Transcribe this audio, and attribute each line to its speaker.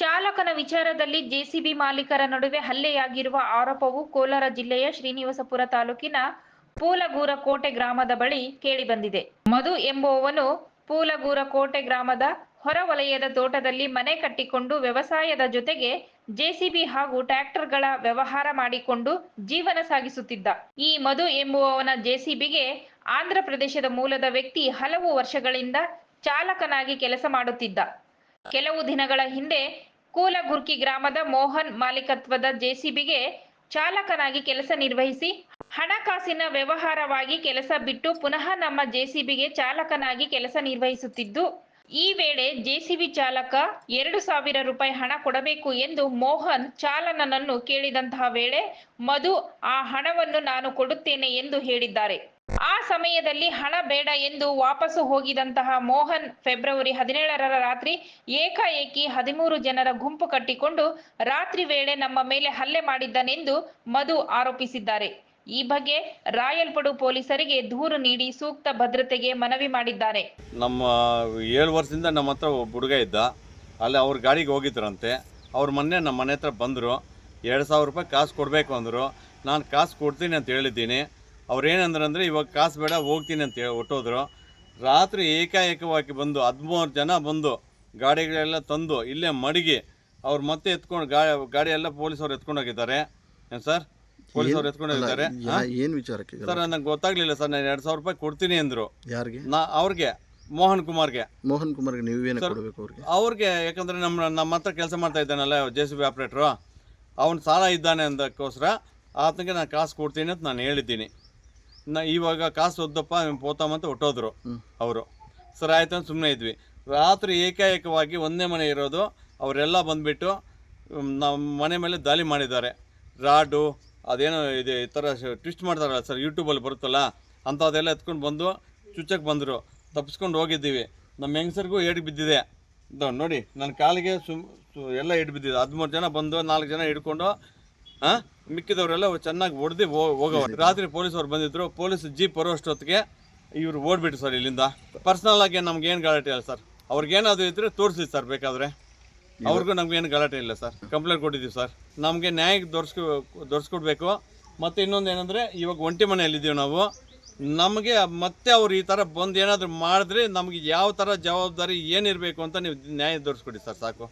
Speaker 1: ಚಾಲಕನ ವಿಚಾರದಲ್ಲಿ ಜೆಸಿಬಿ ಮಾಲೀಕರ ನಡುವೆ ಹಲ್ಲೆಯಾಗಿರುವ ಆರೋಪವು ಕೋಲಾರ ಜಿಲ್ಲೆಯ ಶ್ರೀನಿವಾಸಪುರ ತಾಲೂಕಿನ ಪೂಲಗೂರಕೋಟೆ ಗ್ರಾಮದ ಬಳಿ ಕೇಳಿಬಂದಿದೆ. ಮಧು ಎಂಬುವವನು ಪೂಲಗೂರಕೋಟೆ ಗ್ರಾಮದ ಹೊರವಲಯದ ತೋಟದಲ್ಲಿ ಮನೆ ಕಟ್ಟಿಕೊಂಡು ವ್ಯವಸಾಯದ ಜೊತೆಗೆ ಜೆಸಿಬಿ ಹಾಗೂ ಟ್ರ್ಯಾಕ್ಟರ್ಗಳ ವ್ಯವಹಾರ ಮಾಡಿಕೊಂಡು ಜೀವನ ಸಾಗಿಸುತ್ತಿದ್ದ. ಈ ಮಧು ಎಂಬುವವನ ಜೆಸಿಬಿಗೆ ಆಂಧ್ರ ಪ್ರದೇಶದ ಮೂಲದ ವ್ಯಕ್ತಿ ಹಲವು ವರ್ಷಗಳಿಂದ ಚಾಲಕನಾಗಿ ಕೆಲಸ ಮಾಡುತ್ತಿದ್ದ. ಕೆಲವು ದಿನಗಳ ಹಿಂದೆ ಕೂಲಗುರ್ಕಿ ಗ್ರಾಮದ ಮೋಹನ್ ಮಾಲೀಕತ್ವದ ಜೆಸಿಬಿಗೆ ಚಾಲಕನಾಗಿ ಕೆಲಸ ನಿರ್ವಹಿಸಿ ಹಣಕಾಸಿನ ವ್ಯವಹಾರವಾಗಿ ಕೆಲಸ ಬಿಟ್ಟು ಪುನಃ ನಮ್ಮ ಜೆಸಿಬಿಗೆ ಚಾಲಕನಾಗಿ ಕೆಲಸ ನಿರ್ವಹಿಸುತ್ತಿದ್ದು, ಈ ವೇಳೆ ಜೆಸಿಬಿ ಚಾಲಕ 2,000 ರೂಪಾಯಿ ಹಣ ಕೊಡಬೇಕು ಎಂದು ಮೋಹನ್ ಚಾಲಕನನ್ನು ಕೇಳಿದಂತಹ ವೇಳೆ ಮಧು ಆ ಹಣವನ್ನು ನಾನು ಕೊಡುತ್ತೇನೆ ಎಂದು ಹೇಳಿದ್ದಾರೆ. ಆ ಸಮಯದಲ್ಲಿ ಹಣ ಬೇಡ ಎಂದು ವಾಪಸ್ಸು ಹೋಗಿದಂತಹ ಮೋಹನ್ ಫೆಬ್ರವರಿ 17ರ ರಾತ್ರಿ ಏಕಾಏಕಿ 13 ಜನರ ಗುಂಪು ಕಟ್ಟಿಕೊಂಡು ರಾತ್ರಿ ವೇಳೆ ನಮ್ಮ ಮೇಲೆ ಹಲ್ಲೆ ಮಾಡಿದ್ದಾನೆಂದು ಮಧು ಆರೋಪಿಸಿದ್ದಾರೆ. ಈ ಬಗ್ಗೆ ರಾಯಲ್ಪಡು ಪೊಲೀಸರಿಗೆ ದೂರು ನೀಡಿ ಸೂಕ್ತ ಭದ್ರತೆಗೆ ಮನವಿ ಮಾಡಿದ್ದಾರೆ.
Speaker 2: ನಮ್ಮ 7 ವರ್ಷದಿಂದ ನಮ್ಮ ಹತ್ರ ಒಬ್ಬ ಹುಡುಗ ಇದ್ದ, ಅಲ್ಲಿ ಅವ್ರ ಗಾಡಿಗೆ ಹೋಗಿದ್ರಂತೆ. ಅವ್ರ ಮೊನ್ನೆ ನಮ್ಮ ಮನೆ ಹತ್ರ ಬಂದರು, 2,000 ರೂಪಾಯಿ ಕಾಸು ಕೊಡಬೇಕು ಅಂದರು. ನಾನು ಕಾಸು ಕೊಡ್ತೀನಿ ಅಂತ ಹೇಳಿದ್ದೀನಿ. ಅವ್ರೇನಂದ್ರೆ ಇವಾಗ ಕಾಸು ಬೇಡ ಹೋಗ್ತೀನಿ ಅಂತ ಹೇಳಿ ಹೊಟ್ಟೋದ್ರು. ರಾತ್ರಿ ಏಕಾಏಕವಾಗಿ ಬಂದು 13 ಜನ ಬಂದು ಗಾಡಿಗಳೆಲ್ಲ ತಂದು ಇಲ್ಲೇ ಮಡಗಿ ಅವ್ರು ಮತ್ತೆ ಎತ್ಕೊಂಡು ಗಾಡಿ ಎಲ್ಲ ಪೊಲೀಸವ್ರು ಎತ್ಕೊಂಡು ಹೋಗಿದ್ದಾರೆ. ಏನು ಸರ್, ಪೊಲೀಸವ್ರು ಎತ್ಕೊಂಡು ಹೋಗಿದ್ದಾರೆ.
Speaker 3: ಏನು ವಿಚಾರಕ್ಕೆ
Speaker 2: ಸರ್ ನಂಗೆ ಗೊತ್ತಾಗ್ಲಿಲ್ಲ ಸರ್. ನಾನು 2,000 ರೂಪಾಯಿ ಕೊಡ್ತೀನಿ ಅಂದರು.
Speaker 3: ಯಾರಿಗೆ?
Speaker 2: ಅವ್ರಿಗೆ, ಮೋಹನ್ ಕುಮಾರ್ಗೆ
Speaker 3: ನೀವೇನು ಕೊಡಬೇಕು
Speaker 2: ಅವ್ರಿಗೆ? ಯಾಕಂದರೆ ನಮ್ಮ ಹತ್ರ ಕೆಲಸ ಮಾಡ್ತಾ ಇದ್ದಾನಲ್ಲ ಜೆಸಿಬಿ ಆಪ್ರೇಟ್ರು, ಅವ್ನು ಸಾಲ ಇದ್ದಾನೆ ಅಂದಕ್ಕೋಸ್ಕರ ಆತನಿಗೆ ನಾನು ಕಾಸು ಕೊಡ್ತೀನಿ ಅಂತ ನಾನು ಹೇಳಿದ್ದೀನಿ. ಇವಾಗ ಕಾಸು ಒದ್ದಪ್ಪ ಪೋತಾಮಂತ ಹೊಟ್ಟೋದ್ರು ಅವರು. ಸರ್ ಆಯ್ತು ಅಂತ ಸುಮ್ಮನೆ ಇದ್ವಿ. ರಾತ್ರಿ ಏಕಾಏಕವಾಗಿ ಒಂದೇ ಮನೆ ಇರೋದು, ಅವರೆಲ್ಲ ಬಂದುಬಿಟ್ಟು ನಮ್ಮ ಮನೆ ಮೇಲೆ ದಾಳಿ ಮಾಡಿದ್ದಾರೆ. ರಾಡು ಅದೇನೋ ಇದೆ ಈ ಥರ ಟ್ವಿಸ್ಟ್ ಮಾಡ್ತಾರಲ್ಲ ಸರ್, ಯೂಟ್ಯೂಬಲ್ಲಿ ಬರುತ್ತಲ್ಲ ಅಂಥದ್ದೆಲ್ಲ ಎತ್ಕೊಂಡು ಬಂದು ಚುಚ್ಚಕ್ಕೆ ಬಂದರು. ತಪ್ಪಿಸ್ಕೊಂಡು ಹೋಗಿದ್ದೀವಿ. ನಮ್ಮ ಹೆಂಗಸರಿಗೂ ಏಟು ಬಿದ್ದಿದೆ ನೋಡಿ, ನನ್ನ ಕಾಲಿಗೆ ಎಲ್ಲ ಏಟು ಬಿದ್ದಿದೆ. 13 ಜನ ಬಂದು 4 ಜನ ಹಿಡ್ಕೊಂಡು ಮಿಕ್ಕಿದವರೆಲ್ಲ ಚೆನ್ನಾಗಿ ಹೊಡೆದು ಹೋಗೋರು. ರಾತ್ರಿ ಪೊಲೀಸವ್ರು ಬಂದಿದ್ದರು. ಪೊಲೀಸ್ ಜೀಪ್ ಬರೋಷ್ಟೊತ್ತಿಗೆ ಇವರು ಓಡ್ಬಿಟ್ಟು ಸರ್ ಇಲ್ಲಿಂದ. ಪರ್ಸ್ನಲ್ ಆಗಿ ನಮ್ಗೇನು ಗಲಾಟೆ ಇಲ್ಲ ಸರ್. ಅವ್ರಿಗೇನಾದ್ರು ಇದ್ದರೆ ತೋರಿಸಿ ಸರ್, ಬೇಕಾದರೆ ಅವ್ರಿಗೂ ನಮ್ಗೇನು ಗಲಾಟೆ ಇಲ್ಲ ಸರ್. ಕಂಪ್ಲೇಂಟ್ ಕೊಟ್ಟಿದ್ದೀವಿ ಸರ್. ನಮಗೆ ನ್ಯಾಯಕ್ಕೆ ದೊರಸ್ಕೊಡ್ಬೇಕು. ಮತ್ತು ಇನ್ನೊಂದು ಏನಂದರೆ, ಇವಾಗ ಒಂಟಿ ಮನೆಯಲ್ಲಿದ್ದೀವಿ ನಾವು. ನಮಗೆ ಮತ್ತೆ ಅವ್ರು ಈ ಥರ ಬಂದು ಏನಾದರೂ ಮಾಡಿದ್ರೆ ನಮಗೆ ಯಾವ ಥರ ಜವಾಬ್ದಾರಿ ಏನಿರಬೇಕು ಅಂತ ನೀವು ನ್ಯಾಯ ದೊರಸ್ಕೊಡಿ ಸರ್, ಸಾಕು.